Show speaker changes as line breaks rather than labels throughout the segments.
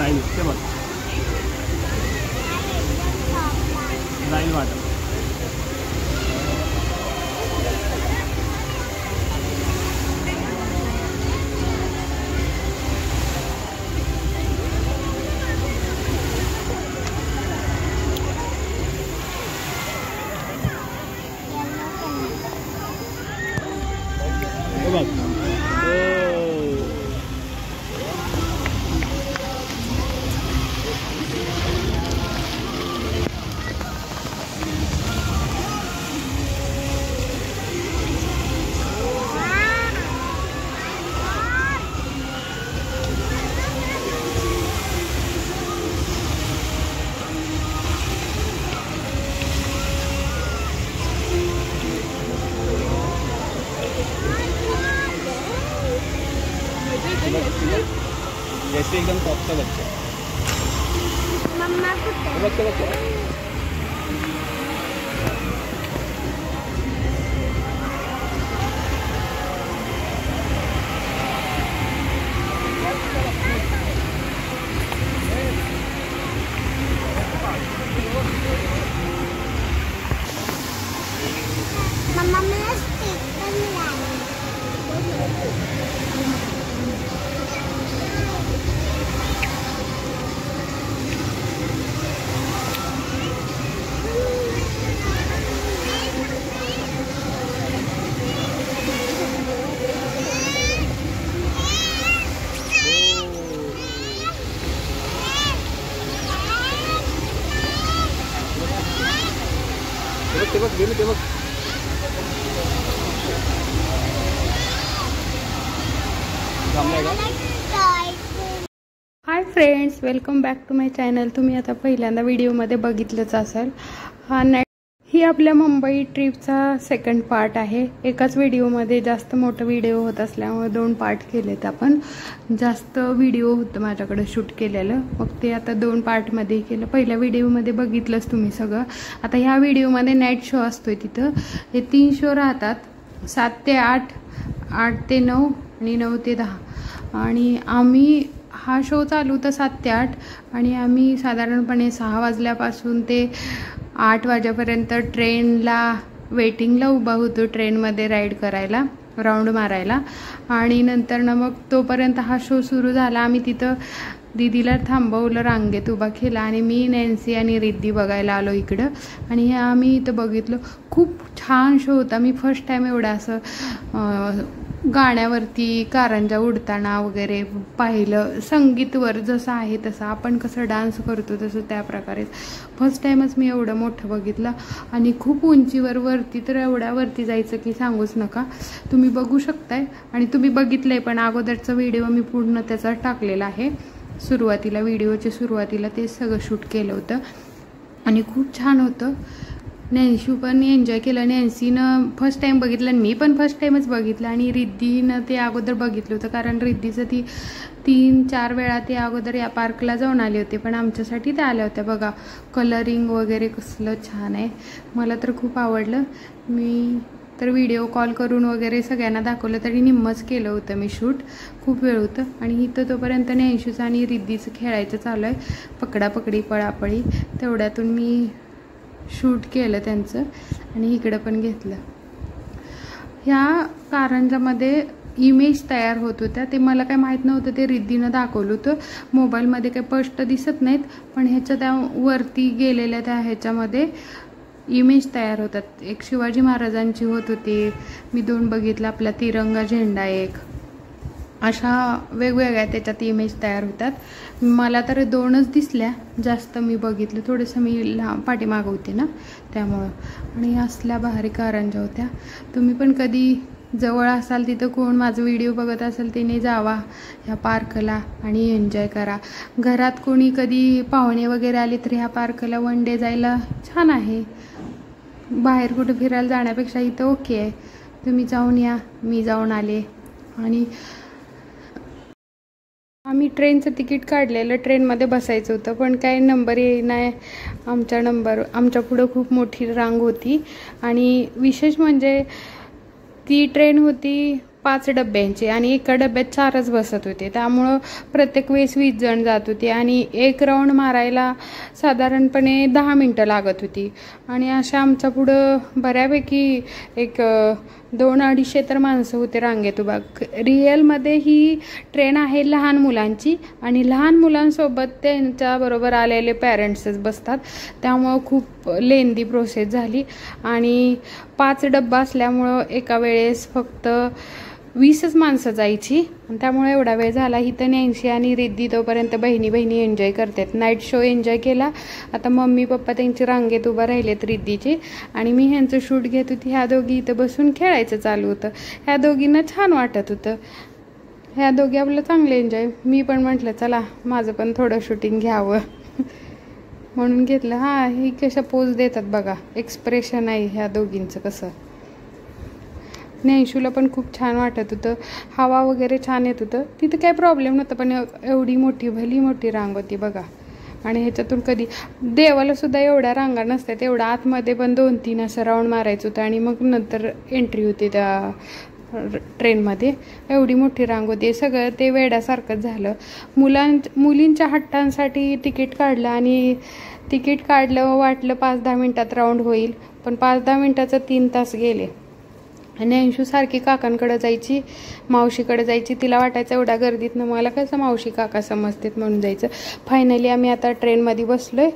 राहील ते बघ, राहील वाटत. बघ जैसे एकदम टॉप का बच्चा.
मम्मा
बच्चा बच्चा
मम्मा मेरा स्टिकर मिला.
ते बघ गेली ते बघ.
Hi friends, welcome back to my channel. तुम्ही आता पहिल्यांदा व्हिडिओमध्ये बघितलंच असेल. ही आपल्या मुंबई ट्रिपचा सेकंड पार्ट आहे. एकाच व्हिडिओमध्ये जास्त मोठं व्हिडिओ होत असल्यामुळे 2 पार्ट केलेत आपण. जास्त व्हिडिओ होतं माझ्याकडे शूट केलेलं, मग ते आता 2 पार्टमध्ये केलं. पहिल्या व्हिडिओमध्ये बघितलंच तुम्ही सगळं. आता ह्या व्हिडिओमध्ये नाईट शो असतोय. तिथं हे 3 शो राहतात, 7 ते 8, 8 ते 9 आणि 9 ते 10. आणि आम्ही हा शो चालू होता 7 ते 8 आणि आम्ही साधारणपणे 6 वाजल्यापासून ते 8 वाजेपर्यंत ट्रेनला वेटिंगला उभा होतो, ट्रेनमध्ये राईड करायला, राऊंड मारायला. आणि नंतर ना मग तोपर्यंत हा शो सुरू झाला. आम्ही तिथं दीदीला थांबवलं, रांगेत उभा केला आणि मी, नॅन्सी आणि रिद्धी बघायला आलो इकडं. आणि हे आम्ही इथं बघितलं. खूप छान शो होता. मी फर्स्ट टाईम एवढा असं गाण्यावरती कारंजा उडताना वगैरे पाहिलं. संगीतवर जसं आहे तसं आपण कसं डान्स करतो तसं त्या प्रकारे फर्स्ट टाईमच मी एवढं मोठं बघितलं. आणि खूप उंचीवर, वरती तर एवढ्या वरती जायचं की सांगूच नका. तुम्ही बघू शकताय आणि तुम्ही बघितलंय पण अगोदरचा व्हिडिओ मी पूर्ण त्याचा टाकलेला आहे. सुरुवातीला, व्हिडिओच्या सुरुवातीला ते सगळं शूट केलं होतं आणि खूप छान होतं. नॅन्सी पण एन्जॉय केलं. नॅन्सीनं फर्स्ट टाईम बघितलं आणि मी पण फर्स्ट टाईमच बघितलं. आणि रिद्धीनं ते अगोदर बघितलं होतं, कारण रिद्धीचं ती 3-4 वेळा ते अगोदर या पार्कला जाऊन आले होते, पण आमच्यासाठी त्या आल्या होत्या. बघा कलरिंग वगैरे कसलं छान आहे, मला तर खूप आवडलं. मी तर व्हिडिओ कॉल करून वगैरे सगळ्यांना दाखवलं, तरी निम्मच केलं होतं मी शूट. खूप वेळ होतं. आणि इथं तोपर्यंत नॅन्सीचं आणि रिद्धीचं खेळायचं चालू आहे, पकडापकडी, पळापळी. तेवढ्यातून मी शूट केलं त्यांचं आणि इकडं पण घेतलं. ह्या कारंजामध्ये इमेज तयार होत होत्या, ते मला काय माहीत नव्हतं. ते रिद्धीनं दाखवलं होतं. मोबाईलमध्ये काही स्पष्ट दिसत नाहीत, पण ह्याच्या त्या वरती गेलेल्या त्या ह्याच्यामध्ये इमेज तयार होतात. एक शिवाजी महाराजांची होत होती, मी 2 बघितलं. आपला तिरंगा झेंडा एक, अशा वेगवेगळ्या त्याच्यात इमेज तयार होतात. मला तर 2च दिसल्या, जास्त मी बघितलं. थोडंसं मी पाठीमागं होते ना त्यामुळं. आणि असल्या भारी कारंजा होत्या. तुम्ही पण कधी जवळ असाल, तिथं कोण माझं व्हिडिओ बघत असेल त्याने जावा ह्या पार्कला आणि एन्जॉय करा. घरात कोणी कधी पाहुणे वगैरे आले तर ह्या पार्कला 1 डे जायला छान आहे. बाहेर कुठं फिरायला जाण्यापेक्षा इथं ओके आहे. तुम्ही जाऊन या, मी जाऊन आले. आणि आम्ही ट्रेनचं तिकीट काढलेलं, ट्रेनमध्ये बसायचं होतं, पण काय नंबर नाही आमच्या पुढं खूप मोठी रांग होती. आणि विशेष म्हणजे ती ट्रेन होती 5 डब्यांचे आणि एका डब्यात 4च बसत होते, त्यामुळं प्रत्येक वेळेस 20 जण जात होते आणि एक राऊंड मारायला साधारणपणे 10 मिनटं लागत होती. आणि अशा आमच्या पुढं बऱ्यापैकी एक 200-250 तर माणसं होते रांगेत उभा. रिअलमध्ये ही ट्रेन आहे लहान मुलांची आणि लहान मुलांसोबत त्यांच्याबरोबर आलेले पॅरेंट्सच बसतात, त्यामुळं खूप लेंदी प्रोसेस झाली. आणि 5 डब्बा असल्यामुळं एका वेळेस फक्त 20च माणसं जायची आणि त्यामुळे एवढा वेळ झाला. इथं नॅन्सी आणि रिद्धी तोपर्यंत बहिणी एन्जॉय करतात. नाईट शो एन्जॉय केला. आता मम्मी पप्पा त्यांची रांगेत उभं राहिलेत रिद्धीचे आणि मी ह्यांचं शूट घेत होती. ह्या दोघी इथं बसून खेळायचं चालू होतं. ह्या दोघींना छान वाटत होतं. ह्या दोघी आपलं चांगलं एन्जॉय. मी पण म्हटलं चला माझं पण थोडं शूटिंग घ्यावं म्हणून घेतलं. हां, ही कशा पोज देतात बघा, एक्सप्रेशन आहे ह्या दोघींचं कसं. नैशूला पण खूप छान वाटत होतं. हवा वगैरे छान येत होतं. तिथं काही प्रॉब्लेम नव्हता, पण एवढी भली मोठी रांग होती बघा. आणि ह्याच्यातून कधी देवाला सुद्धा एवढ्या रांगा नसतात. एवढ्या आतमध्ये पण 2-3 असं राऊंड मारायचं होतं आणि मग नंतर एंट्री होती त्या ट्रेनमध्ये. एवढी मोठी रांग होती. सगळं ते वेड्यासारखंच झालं. मुलींच्या हट्टांसाठी तिकीट काढलं आणि तिकीट काढलं, वाटलं 5-10 मिनटात राऊंड होईल, पण 5-10 मिनटाचं 3 तास गेले. आणि अंशू सारखी काकांकडे जायची, मावशीकडे जायची. तिला वाटायचं एवढ्या गर्दीतनं मला कसं मावशी काका समजतात म्हणून जायचं. फायनली आम्ही आता ट्रेनमध्ये बसलोय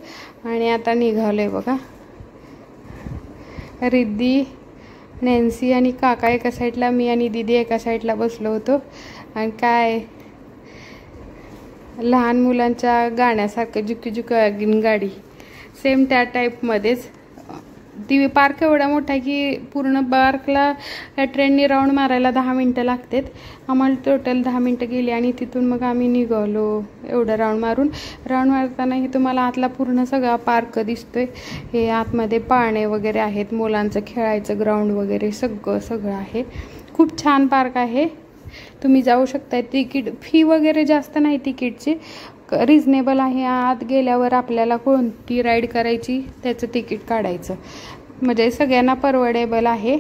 आणि आता निघालोय बघा. रिद्धी, नॅन्सी आणि काका एका साईडला, मी आणि दीदी एका साईडला बसलो होतो. आणि काय लहान मुलांच्या गाण्यासारखं जुकी जुकी गाडी, सेम त्या टाईपमध्येच. ती पार्क एवढा मोठा आहे की पूर्ण पार्कला या ट्रेनने राऊंड मारायला 10 मिनटं लागतात. आम्हाला टोटल 10 मिनटं गेली आणि तिथून मग आम्ही निघालो एवढं राऊंड मारतानाही तुम्हाला आतला पूर्ण सगळा पार्क दिसतोय. हे आतमध्ये पाळणे वगैरे आहेत, मुलांचं खेळायचं ग्राउंड वगैरे सगळं आहे. खूप छान पार्क आहे, तुम्ही जाऊ शकताय. तिकीट फी वगैरे जास्त नाही तिकीटची, रिजनेबल आहे. आत गेल्यावर आपल्याला कोणती राईड करायची त्याचं तिकीट काढायचं, म्हणजे सगळ्यांना परवडेबल आहे.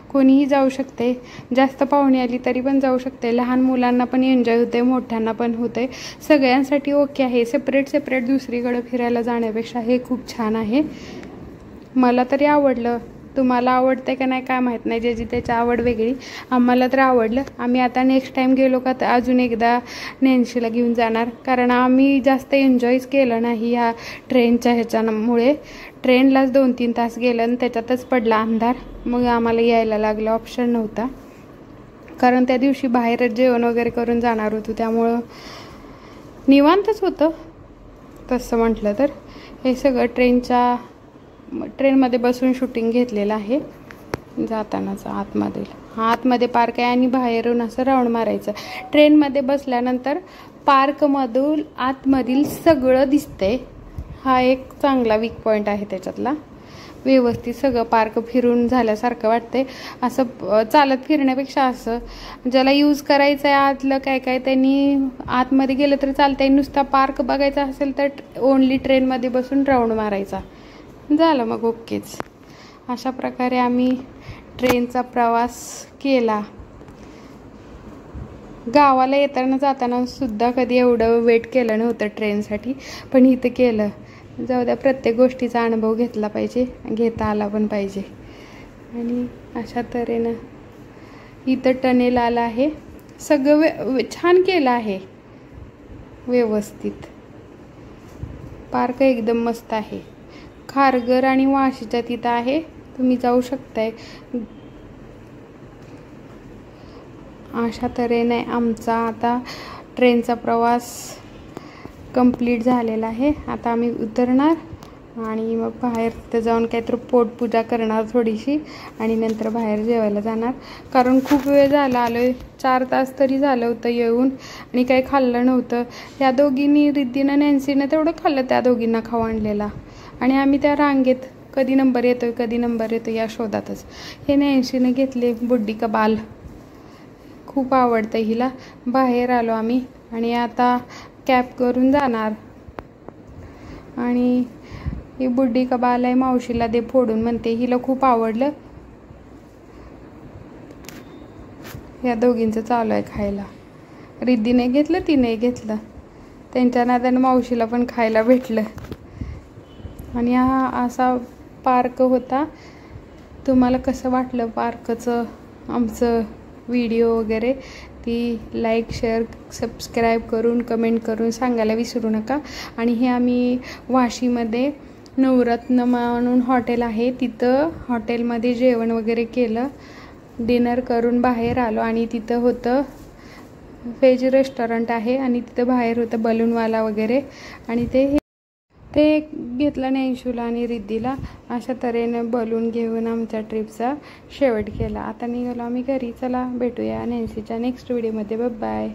कोणीही जाऊ शकते. जास्त पाहुणे आली तरी पण जाऊ शकते. लहान मुलांना पण एन्जॉय होते, मोठ्यांना पण होते, सगळ्यांसाठी ओके आहे. सेपरेट दुसरीकडे फिरायला जाण्यापेक्षा हे खूप छान आहे. मला तरी आवडलं. तुम्हाला आवडते का नाही काय माहीत नाही, ज्याची त्याची आवड वेगळी. आम्हाला तर आवडलं. आम्ही आता नेक्स्ट टाईम गेलो का तर अजून एकदा नॅन्सीला घेऊन जाणार, कारण आम्ही जास्त एन्जॉयच केलं नाही ह्या ट्रेनच्या ह्याच्यामुळे. ट्रेनलाच 2-3 तास गेलं आणि त्याच्यातच पडला अंधार. मग आम्हाला यायला लागलं, ऑप्शन नव्हता. कारण त्या दिवशी बाहेरच जेवण वगैरे करून जाणार होतो, त्यामुळं निवांतच होतं तसं म्हटलं तर. हे सगळं ट्रेनमध्ये बसून शूटिंग घेतलेलं आहे. जातानाच आतमध्ये पार्क आहे आणि बाहेरून असं राऊंड मारायचं. ट्रेनमध्ये बसल्यानंतर पार्कमधून आतमधील सगळं दिसतंय. हा एक चांगला वीक पॉईंट आहे त्याच्यातला. व्यवस्थित सगळं पार्क फिरून झाल्यासारखं वाटतंय. असं चालत फिरण्यापेक्षा असं ज्याला यूज करायचं आहे आतलं काय त्यांनी आतमध्ये गेलं तरी चालतंय. नुसता पार्क बघायचा असेल तर ओनली ट्रेनमध्ये बसून राऊंड मारायचा, झालं मग ओकेच. अशा प्रकारे आम्ही ट्रेनचा प्रवास केला. गावाला येताना जाताना सुद्धा कधी एवढं वेट केलं नव्हतं ट्रेनसाठी, पण इथं केलं. जाऊ द्या, प्रत्येक गोष्टीचा अनुभव घेतला पाहिजे, घेता आला पण पाहिजे. आणि अशा तऱ्हेनं इथं टनेल आला आहे. सगळं छान केलं आहे, व्यवस्थित. पार्क एकदम मस्त आहे. खारघर आणि वाशीच्या तिथं आहे, तुम्ही जाऊ शकताय. अशा तऱ्हेने आमचा आता ट्रेनचा प्रवास कंप्लीट झालेला आहे. आता आम्ही उतरणार आणि मग बाहेर तिथं जाऊन काहीतरी पोटपूजा करणार थोडीशी आणि नंतर बाहेर जेवायला जाणार. कारण खूप वेळ झाला आलोय, 4 तास तरी झालं होतं येऊन आणि काही खाल्लं नव्हतं. या दोघींनी, रिद्धीनं नॅन्सीनं तेवढं खाल्लं, त्या दोघींना खाऊ आणलेला. आणि आम्ही त्या रांगेत कधी नंबर येतो या शोधातच. हे नॅन्सीनं घेतले बुड्डी का बाल, खूप आवडतं हिला. बाहेर आलो आम्ही आणि आता कॅब करून जाणार. आणि ही बुड्डी का बाल आहे, मावशीला दे फोडून म्हणते, हिला खूप आवडलं. या दोघींचं चालू आहे खायला. रिद्धीने घेतलं, तिने घेतलं. त्यांच्या नादानं मावशीला पण खायला भेटलं. आणि हा असा पार्क होता. तुम्हाला कसं वाटलं पार्कचं आमचं व्हिडिओ वगैरे ती लाईक शेअर सबस्क्राईब करून कमेंट करून सांगायला विसरू नका. आणि हे आम्ही वाशीमध्ये नवरत्न म्हणून हॉटेल आहे, तिथं हॉटेलमध्ये जेवण वगैरे केलं. डिनर करून बाहेर आलो आणि तिथं होतं व्हेज रेस्टॉरंट आहे आणि तिथं बाहेर होतं बलूनवाला वगैरे. आणि ते घेतलं नैंशूला आणि रिद्धीला. अशा तऱ्हेने बलून घेऊन आमच्या ट्रिपचा शेवट केला. आता निघालो आम्ही घरी. चला भेटूया नॅन्सीच्या नेक्स्ट व्हिडिओमध्ये. बाय.